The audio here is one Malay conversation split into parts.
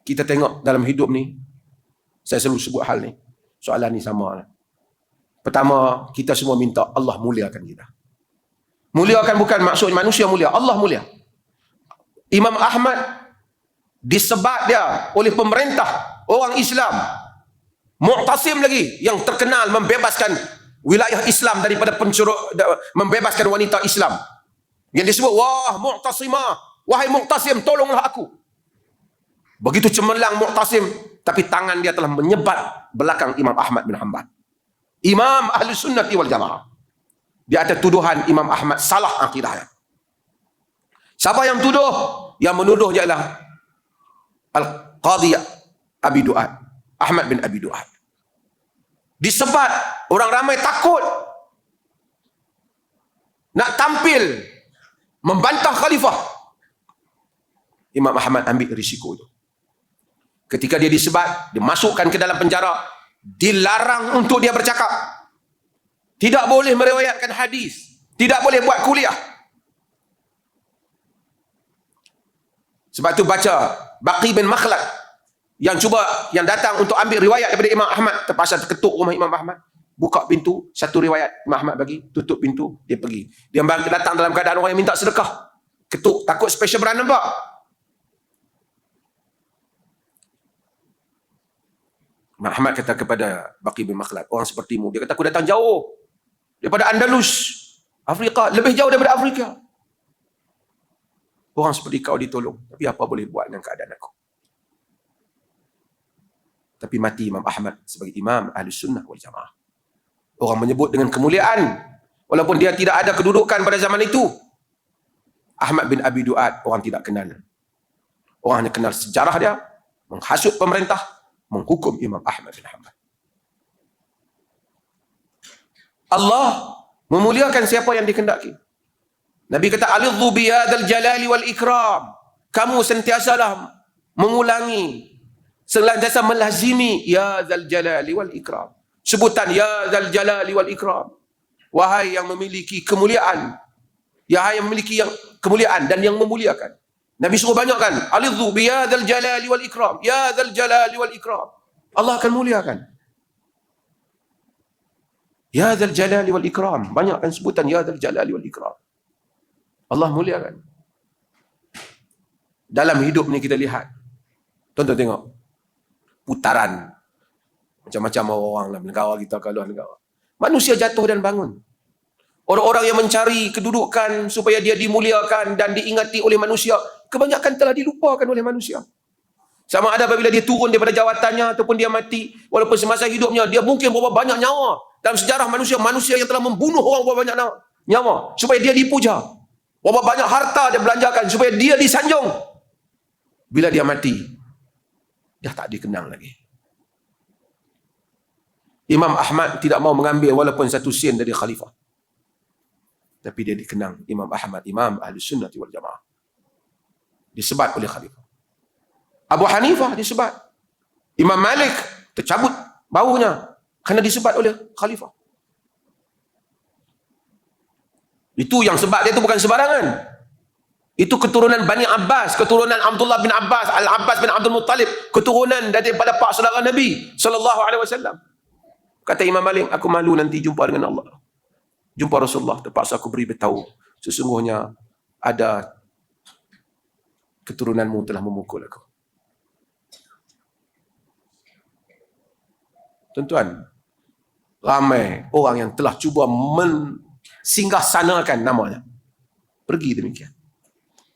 kita tengok dalam hidup ni, saya selalu sebut hal ni, soalan ni sama lah. Pertama, kita semua minta Allah muliakan kita. Muliakan bukan maksudnya manusia mulia, Allah mulia. Imam Ahmad disebat dia oleh pemerintah orang Islam, Mu'tasim lagi, yang terkenal membebaskan wilayah Islam daripada membebaskan wanita Islam. Yang disebut, wah Mu'tasimah, wahai Mu'tasim, tolonglah aku. Begitu cemerlang Mu'tasim, tapi tangan dia telah menyebat belakang Imam Ahmad bin Hanbal, Imam Ahli Sunnati wal Jamaah. Dia ada tuduhan Imam Ahmad salah akidahnya. Siapa yang tuduh? Yang menuduh ialah Al-Qadhi Abi Du'ad, Ahmad bin Abi Du'ad. Disebat, orang ramai takut nak tampil membantah khalifah. Imam Ahmad ambil risiko itu. Ketika dia disebat, dimasukkan ke dalam penjara, dilarang untuk dia bercakap. Tidak boleh meriwayatkan hadis, tidak boleh buat kuliah. Sebab tu baca Baqi bin Makhlad yang datang untuk ambil riwayat daripada Imam Ahmad, terpaksa terketuk rumah Imam Ahmad, buka pintu, satu riwayat Imam Ahmad bagi, tutup pintu, dia pergi. Dia datang dalam keadaan orang yang minta sedekah, ketuk, takut special brand nampak. Imam Ahmad kata kepada Baqi bin Makhlad, orang sepertimu, dia kata, aku datang jauh daripada Andalus, Afrika, lebih jauh daripada Afrika. Orang seperti kau ditolong, tapi apa boleh buat dengan keadaan aku? Tapi mati Imam Ahmad sebagai Imam Ahli Sunnah wal Jamaah. Orang menyebut dengan kemuliaan, walaupun dia tidak ada kedudukan pada zaman itu. Ahmad bin Abi Du'ad orang tidak kenal. Orang hanya kenal sejarah dia, menghasut pemerintah, menghukum Imam Ahmad bin Hanbal. Allah memuliakan siapa yang dikehendaki. Nabi kata, alidhu biyadal jalali wal ikram. Kamu sentiasalah mengulangi, senantiasa melazimi ya zal jalali wal ikram. Sebutan ya zal jalali wal ikram. Wahai yang memiliki kemuliaan, wahai yang memiliki yang kemuliaan dan yang memuliakan. Nabi suruh banyakkan, alidhu biyadal jalali wal ikram, ya zal jalali wal ikram. Allah akan muliakan. Ya zal jalali wal ikram. Banyakkan sebutan ya zal jalali wal ikram. Allah muliakan. Dalam hidup ni kita lihat, tuan-tuan tengok putaran macam-macam orang dalam negara kita, ke luar negara. Manusia jatuh dan bangun. Orang-orang yang mencari kedudukan supaya dia dimuliakan dan diingati oleh manusia, kebanyakan telah dilupakan oleh manusia. Sama ada apabila dia turun daripada jawatannya ataupun dia mati, walaupun semasa hidupnya dia mungkin berapa banyak nyawa. Dalam sejarah manusia yang telah membunuh orang berapa banyak nyawa supaya dia dipuja. Berapa banyak harta dia belanjakan supaya dia disanjung. Bila dia mati, dah tak dikenang lagi. Imam Ahmad tidak mau mengambil walaupun satu sen dari khalifah. Tapi dia dikenang Imam Ahmad, Imam Ahli Sunnah wal Jamaah. Disebat oleh khalifah. Abu Hanifah disebat. Imam Malik tercabut baunya kerana disebat oleh khalifah. Itu yang sebat dia itu bukan sembarangan. Itu keturunan Bani Abbas, keturunan Abdullah bin Abbas, Al-Abbas bin Abdul Muttalib, keturunan daripada pak saudara Nabi sallallahu alaihi wasallam. Kata Imam Malik, aku malu nanti jumpa dengan Allah. Jumpa Rasulullah, terpaksa aku beritahu, sesungguhnya ada keturunanmu telah memukul aku. Tuan-tuan, ramai orang yang telah cuba singgahsanakan namanya. Pergi demikian.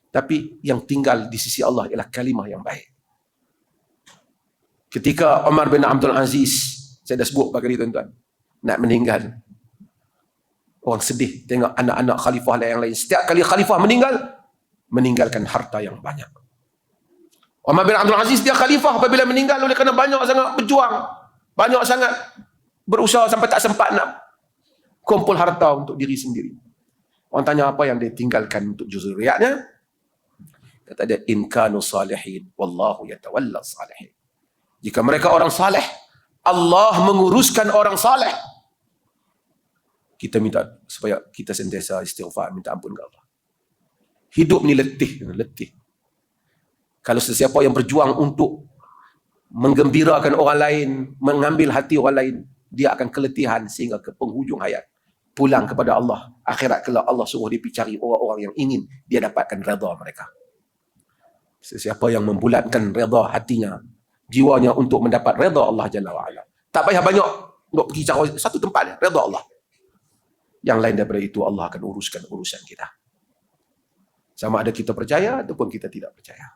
Tapi yang tinggal di sisi Allah ialah kalimah yang baik. Ketika Umar bin Abdul Aziz, saya dah sebut pagi ni tuan-tuan, nak meninggal, orang sedih tengok anak-anak khalifah yang lain. Setiap kali khalifah meninggal, meninggalkan harta yang banyak. Umar bin Abdul Aziz dia khalifah, apabila meninggal oleh kerana banyak sangat berjuang, banyak sangat berusaha sampai tak sempat nak kumpul harta untuk diri sendiri. Orang tanya apa yang dia tinggalkan untuk zuriatnya. Kata dia, in kanu salihin wallahu yatawalla salihin. Jika mereka orang saleh, Allah menguruskan orang saleh. Kita minta supaya kita sentiasa istighfar, minta ampun ke Allah. Hidup ni letih. Kalau sesiapa yang berjuang untuk menggembirakan orang lain, mengambil hati orang lain, dia akan keletihan sehingga ke penghujung hayat. Pulang kepada Allah. Akhirat kelak Allah suruh dia pergi cari orang-orang yang ingin dia dapatkan redha mereka. Sesiapa yang membulatkan redha hatinya, jiwanya untuk mendapat redha Allah Jalla wa'ala. Tak payah banyak untuk pergi cari satu tempat dia, redha Allah. Yang lain daripada itu Allah akan uruskan urusan kita. Sama ada kita percaya ataupun kita tidak percaya.